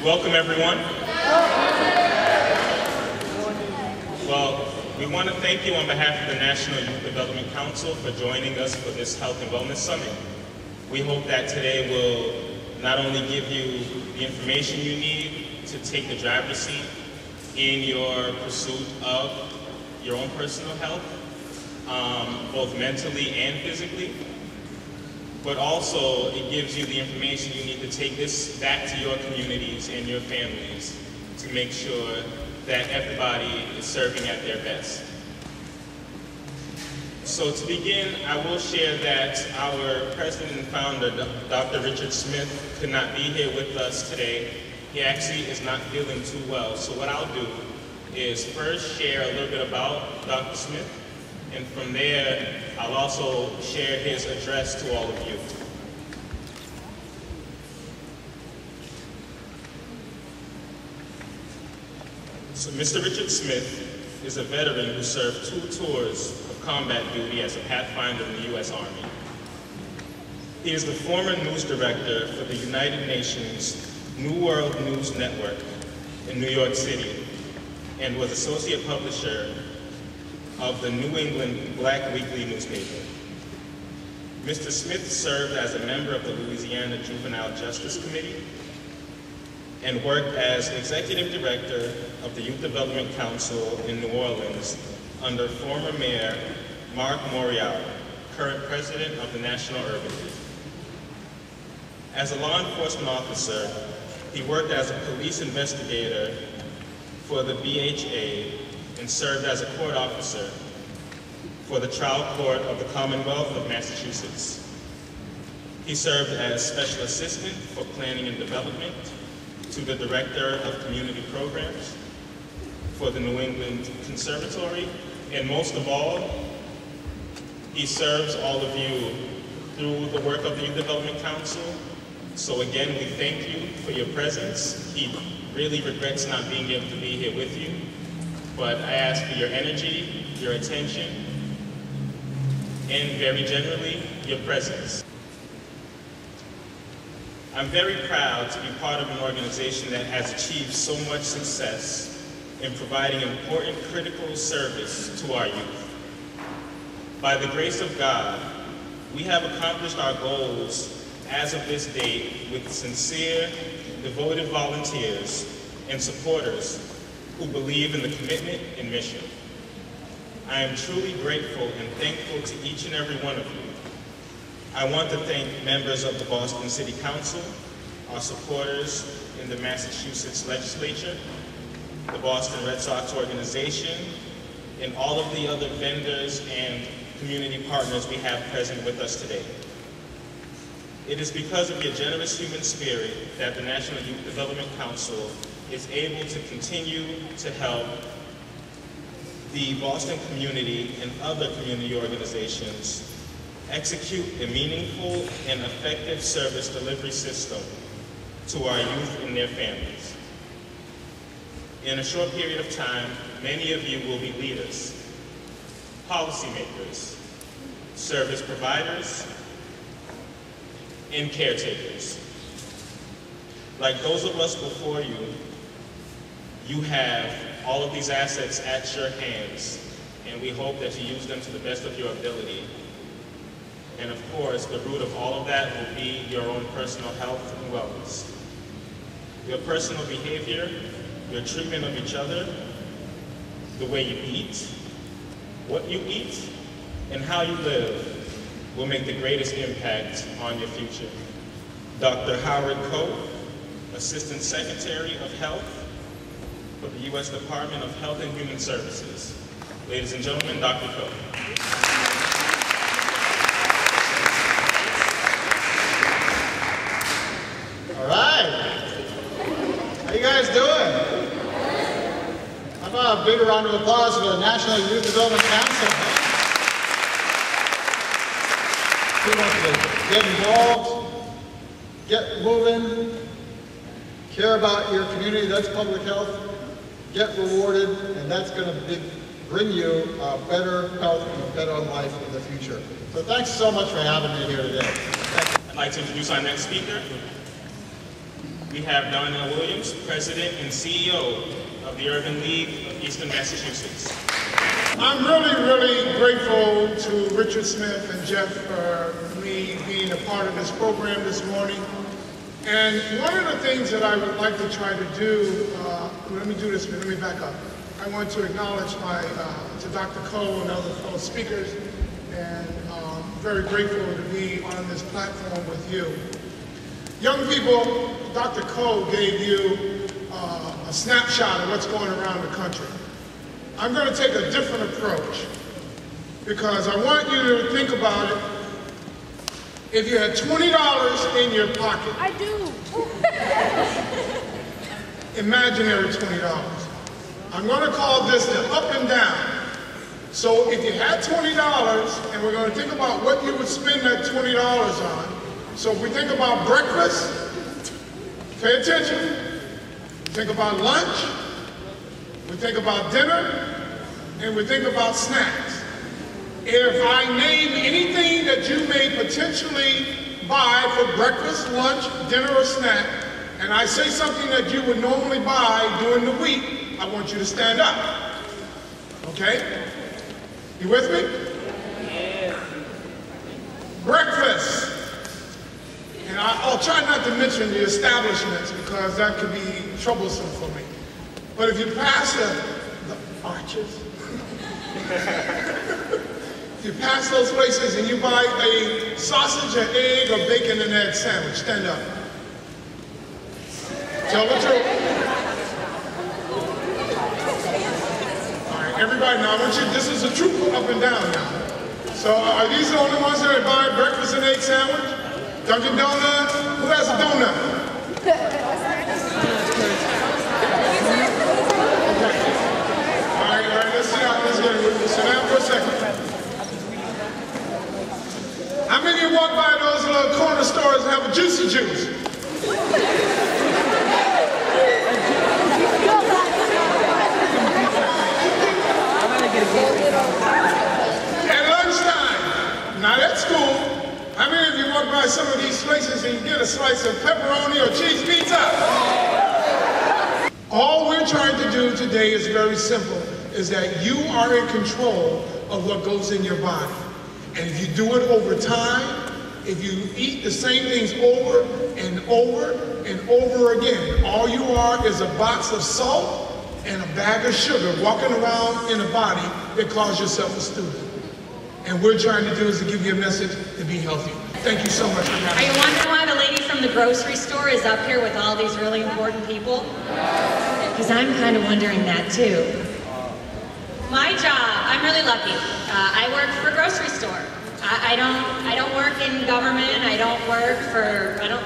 Welcome, everyone. Well, we want to thank you on behalf of the National Youth Development Council for joining us for this Health and Wellness Summit. We hope that today will not only give you the information you need to take the driver's seat in your pursuit of your own personal health, both mentally and physically, but also it gives you the information you need to take this back to your communities and your families to make sure that everybody is serving at their best. So to begin, I will share that our president and founder, Dr. Richard Smith, could not be here with us today. He actually is not feeling too well. So what I'll do is first share a little bit about Dr. Smith, and from there, I'll also share his address to all of you. So Mr. Richard Smith is a veteran who served 2 tours of combat duty as a Pathfinder in the U.S. Army. He is the former news director for the United Nations New World News Network in New York City and was associate publisher of the New England Black Weekly newspaper. Mr. Smith served as a member of the Louisiana Juvenile Justice Committee and worked as executive director of the Youth Development Council in New Orleans under former Mayor Mark Morial, current president of the National Urban League. As a law enforcement officer, he worked as a police investigator for the BHA and served as a court officer for the trial court of the Commonwealth of Massachusetts. He served as special assistant for planning and development to the director of community programs for the New England Conservatory, and most of all, he serves all of you through the work of the Youth Development Council. So again, we thank you for your presence. He really regrets not being able to be here with you, but I ask for your energy, your attention, and very generally, your presence. I'm very proud to be part of an organization that has achieved so much success in providing important critical service to our youth. By the grace of God, we have accomplished our goals as of this date with sincere, devoted volunteers and supporters who believe in the commitment and mission. I am truly grateful and thankful to each and every one of you. I want to thank members of the Boston City Council, our supporters in the Massachusetts Legislature, the Boston Red Sox organization, and all of the other vendors and community partners we have present with us today. It is because of your generous human spirit that the National Youth Development Council is able to continue to help the Boston community and other community organizations execute a meaningful and effective service delivery system to our youth and their families. In a short period of time, many of you will be leaders, policymakers, service providers, and caretakers. Like those of us before you, you have all of these assets at your hands, and we hope that you use them to the best of your ability. And of course, the root of all of that will be your own personal health and wellness. Your personal behavior, your treatment of each other, the way you eat, what you eat, and how you live will make the greatest impact on your future. Dr. Howard Koch, Assistant Secretary of Health for the U.S. Department of Health and Human Services. Ladies and gentlemen, Dr. Koch. All right. How you guys doing? How about a big round of applause for the National Youth Development Council? Who wants to get involved, get moving, care about your community? That's public health. Get rewarded, and that's going to bring you better health and a better life in the future. So thanks so much for having me here today. I'd like to introduce our next speaker, we have Darnell Williams, President and CEO of the Urban League of Eastern Massachusetts. I'm really grateful to Richard Smith and Jeff for me being a part of this program this morning. And one of the things that I would like to try to do, let me back up. I want to acknowledge to Dr. Cole and other fellow speakers, and very grateful to be on this platform with you. Young people, Dr. Cole gave you a snapshot of what's going around the country. I'm going to take a different approach because I want you to think about it. If you had $20 in your pocket, I do. imaginary $20. I'm going to call this the up and down. So if you had $20, and we're going to think about what you would spend that $20 on. So if we think about breakfast, pay attention. Think about lunch, we think about dinner, and we think about snacks. If I name anything that you may potentially buy for breakfast, lunch, dinner, or snack, and I say something that you would normally buy during the week, I want you to stand up. Okay? You with me? Yeah. Breakfast. And I'll try not to mention the establishments because that could be troublesome for me. But if you pass the Arches, if you pass those places and you buy a sausage, an egg, or bacon and egg sandwich, stand up. Tell the truth. All right, everybody, now I want you, this is a true up and down now. So are these the only ones that are buying breakfast and egg sandwich? Dunkin' Donuts? Who has a donut? Okay. All right, let's sit down. Let's sit down for a second. How many of you walk by those little corner stores and have a juicy juice? At lunchtime, not at school, how many of you walk by some of these places and you get a slice of pepperoni or cheese pizza? All we're trying to do today is very simple, is that you are in control of what goes in your body. And if you do it over time, if you eat the same things over and over and over again, all you are is a box of salt and a bag of sugar walking around in a body that calls yourself a student. And we're trying to do is to give you a message to be healthy. Thank you so much for having me. Are you wondering why the lady from the grocery store is up here with all these really important people? Because I'm kind of wondering that too. My job, I'm really lucky. I work for a grocery store. I don't work in government. I don't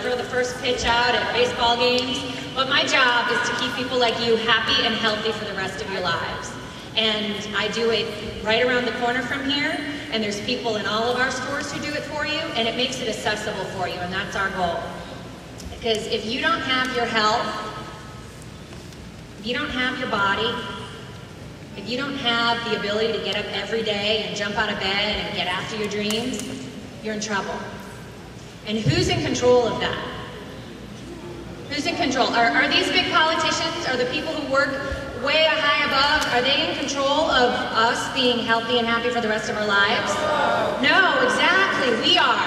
throw the first pitch out at baseball games. But my job is to keep people like you happy and healthy for the rest of your lives. And I do it right around the corner from here, and there's people in all of our stores who do it for you, and it makes it accessible for you, and that's our goal. Because if you don't have your health, if you don't have your body, if you don't have the ability to get up every day and jump out of bed and get after your dreams, you're in trouble. And who's in control of that? Who's in control? Are these big politicians, are the people who work way high above, are they in control of us being healthy and happy for the rest of our lives? No, exactly, we are.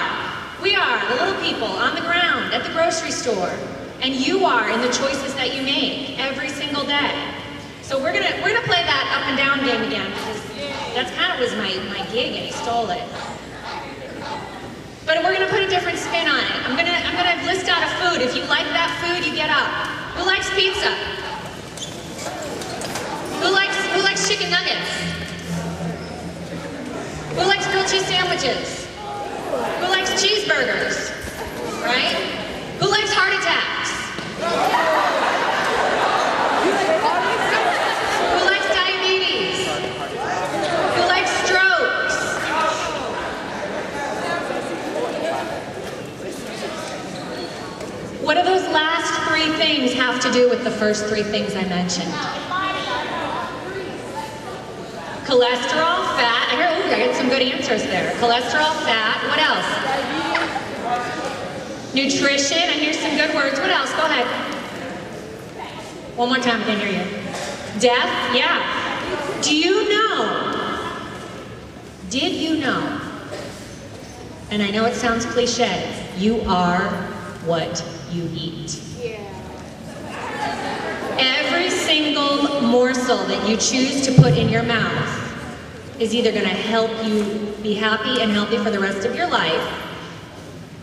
We are, the little people on the ground, at the grocery store. And you are in the choices that you make every single day. So we're gonna play that up and down game again, because that's kind of was my gig and he stole it. But we're gonna put a different spin on it. I'm gonna list out a food. If you like that food, you get up. Who likes pizza? Who likes chicken nuggets? Who likes grilled cheese sandwiches? Who likes cheeseburgers? Right? Who likes heart attacks? Who likes diabetes? Who likes strokes? What do those last three things have to do with the first three things I mentioned? Cholesterol, fat, I got some good answers there. Cholesterol, fat, what else? Nutrition, I hear some good words. What else? Go ahead. One more time, I can't hear you. Deaf? Yeah. Do you know? Did you know? And I know it sounds cliche, you are what you eat. Every single morsel that you choose to put in your mouth is either going to help you be happy and healthy for the rest of your life,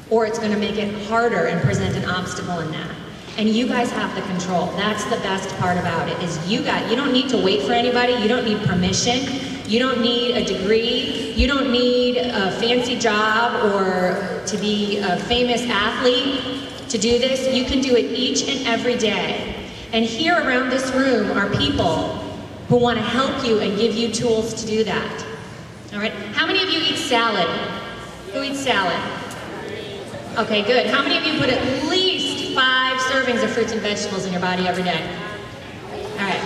or it's going to make it harder and present an obstacle in that. And you guys have the control. That's the best part about it, is you don't need to wait for anybody, you don't need permission, you don't need a degree, you don't need a fancy job or to be a famous athlete to do this. You can do it each and every day. And here around this room are people who want to help you and give you tools to do that. All right? How many of you eat salad? Who eats salad? Okay, good. How many of you put at least 5 servings of fruits and vegetables in your body every day? All right.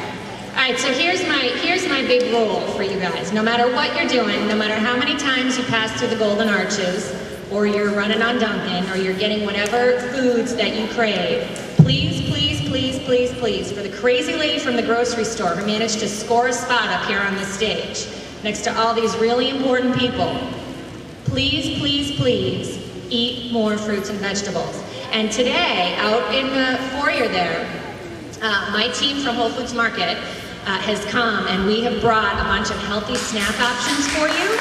All right, so here's my big rule for you guys. No matter what you're doing, no matter how many times you pass through the Golden Arches, or you're running on Dunkin', or you're getting whatever foods that you crave, please, please, please, please, please, for the crazy lady from the grocery store who managed to score a spot up here on the stage, next to all these really important people, please, please, please, eat more fruits and vegetables. And today, out in the foyer there, my team from Whole Foods Market has come, and we have brought a bunch of healthy snack options for you.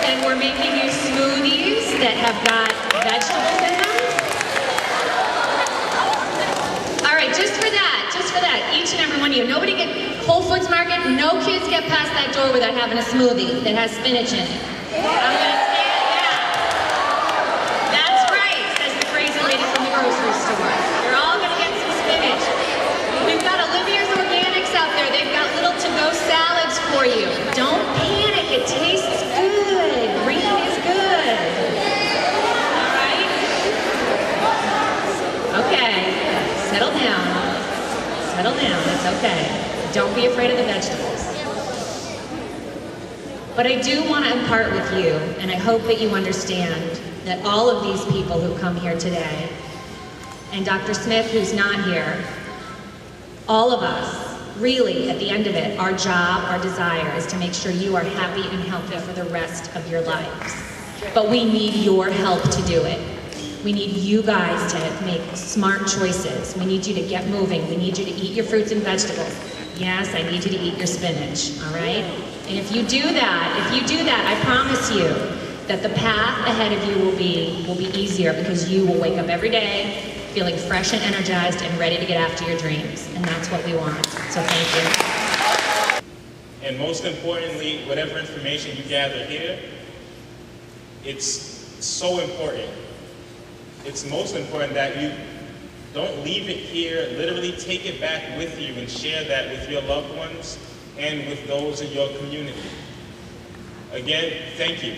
And we're making you smoothies that have got vegetables in them. All right, just for that, each and every one of you, Whole Foods Market, no kids get past that door without having a smoothie that has spinach in it. I'm gonna stand, yeah. That's right, says the crazy lady from the grocery store. You're all gonna get some spinach. We've got Olivia's Organics out there. They've got little to-go salads for you. Don't panic, it tastes good. Green is good. All right? Okay, settle down. Settle down, it's okay. Don't be afraid of the vegetables. But I do want to impart with you, and I hope that you understand, that all of these people who come here today, and Dr. Smith, who's not here, all of us, really, at the end of it, our job, our desire is to make sure you are happy and healthy for the rest of your lives. But we need your help to do it. We need you guys to make smart choices. We need you to get moving. We need you to eat your fruits and vegetables. Yes, I need you to eat your spinach, all right? And if you do that, I promise you that the path ahead of you will be easier, because you will wake up every day feeling fresh and energized and ready to get after your dreams. And that's what we want. So thank you. And most importantly, whatever information you gather here, it's so important. It's most important that you don't leave it here. Literally take it back with you and share that with your loved ones and with those in your community. Again, thank you.